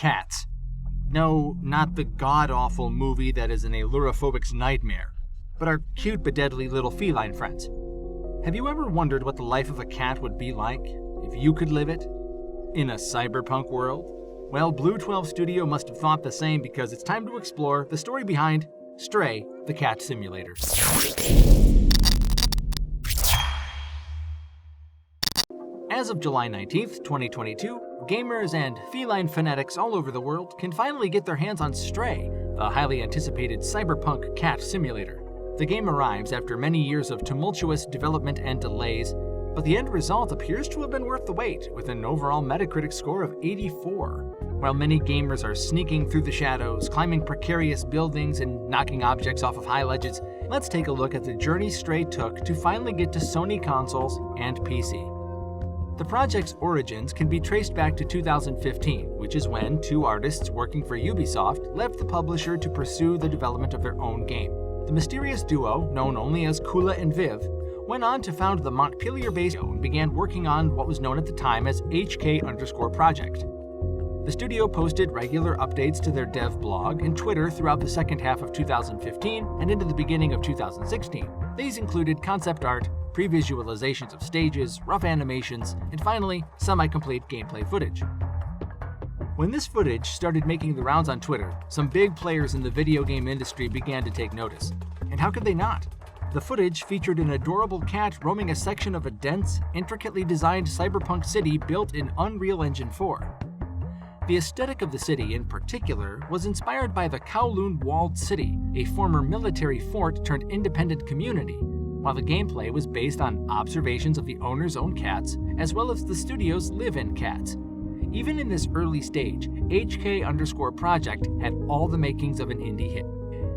Cats. No, not the god-awful movie that is an ailurophobic's nightmare, but our cute but deadly little feline friends. Have you ever wondered what the life of a cat would be like if you could live it? In a cyberpunk world? Well, BlueTwelve Studio must have thought the same, because it's time to explore the story behind Stray, the cat simulator. As of July 19th, 2022, gamers and feline fanatics all over the world can finally get their hands on Stray, the highly anticipated cyberpunk cat simulator. The game arrives after many years of tumultuous development and delays, but the end result appears to have been worth the wait, with an overall Metacritic score of 84. While many gamers are sneaking through the shadows, climbing precarious buildings, and knocking objects off of high ledges, let's take a look at the journey Stray took to finally get to Sony consoles and PC. The project's origins can be traced back to 2015, which is when two artists working for Ubisoft left the publisher to pursue the development of their own game. The mysterious duo, known only as Kula and Viv, went on to found the Montpellier-based studio and began working on what was known at the time as HK_project. The studio posted regular updates to their dev blog and Twitter throughout the second half of 2015 and into the beginning of 2016. These included concept art, pre-visualizations of stages, rough animations, and finally, semi-complete gameplay footage. When this footage started making the rounds on Twitter, some big players in the video game industry began to take notice. And how could they not? The footage featured an adorable cat roaming a section of a dense, intricately designed cyberpunk city built in Unreal Engine 4. The aesthetic of the city, in particular, was inspired by the Kowloon Walled City, a former military fort turned independent community, while the gameplay was based on observations of the owner's own cats, as well as the studio's live-in cats. Even in this early stage, HK_project had all the makings of an indie hit.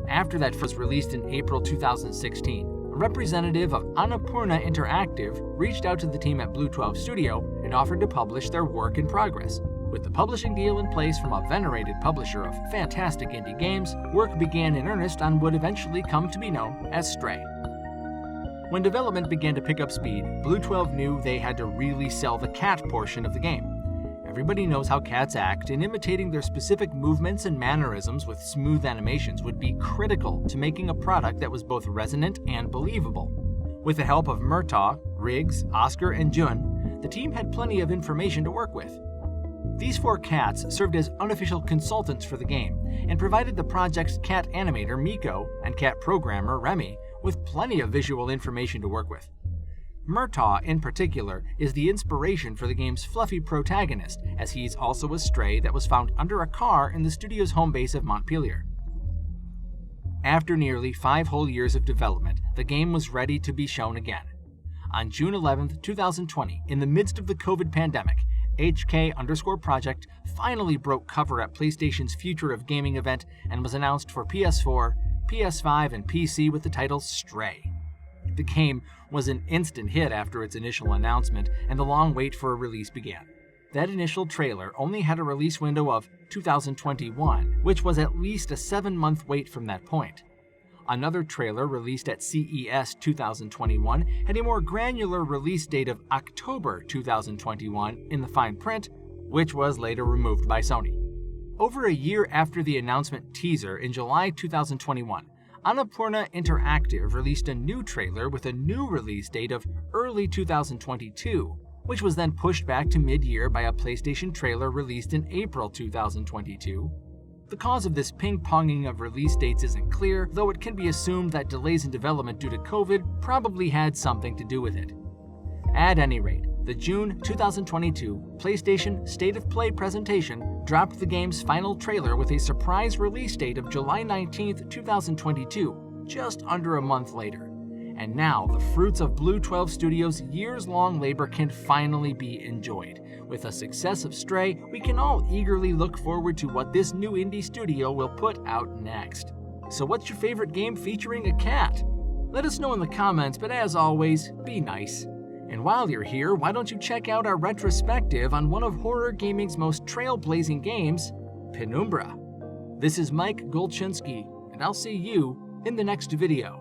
After that was released in April 2016, a representative of Annapurna Interactive reached out to the team at BlueTwelve Studio and offered to publish their work in progress. With the publishing deal in place from a venerated publisher of fantastic indie games, work began in earnest on what eventually come to be known as Stray. When development began to pick up speed, BlueTwelve knew they had to really sell the cat portion of the game. Everybody knows how cats act, and imitating their specific movements and mannerisms with smooth animations would be critical to making a product that was both resonant and believable. With the help of Murtaugh, Riggs, Oscar, and Jun, the team had plenty of information to work with. These four cats served as unofficial consultants for the game, and provided the project's cat animator Miko and cat programmer Remy with plenty of visual information to work with. Murtaugh, in particular, is the inspiration for the game's fluffy protagonist, as he's also a stray that was found under a car in the studio's home base of Montpellier. After nearly 5 whole years of development, the game was ready to be shown again. On June 11, 2020, in the midst of the COVID pandemic, HK_project finally broke cover at PlayStation's Future of Gaming event and was announced for PS4, PS5, and PC with the title Stray. The game was an instant hit after its initial announcement, and the long wait for a release began. That initial trailer only had a release window of 2021, which was at least a 7-month wait from that point. Another trailer released at CES 2021 had a more granular release date of October 2021 in the fine print, which was later removed by Sony. Over a year after the announcement teaser in July 2021, Annapurna Interactive released a new trailer with a new release date of early 2022, which was then pushed back to mid-year by a PlayStation trailer released in April 2022. The cause of this ping-ponging of release dates isn't clear, though it can be assumed that delays in development due to COVID probably had something to do with it. At any rate, the June 2022 PlayStation State of Play presentation dropped the game's final trailer with a surprise release date of July 19, 2022, just under a month later. And now, the fruits of BlueTwelve Studio's years-long labor can finally be enjoyed. With the success of Stray, we can all eagerly look forward to what this new indie studio will put out next. So what's your favorite game featuring a cat? Let us know in the comments, but as always, be nice. And while you're here, why don't you check out our retrospective on one of horror gaming's most trailblazing games, Penumbra. This is Mike Golczynski, and I'll see you in the next video.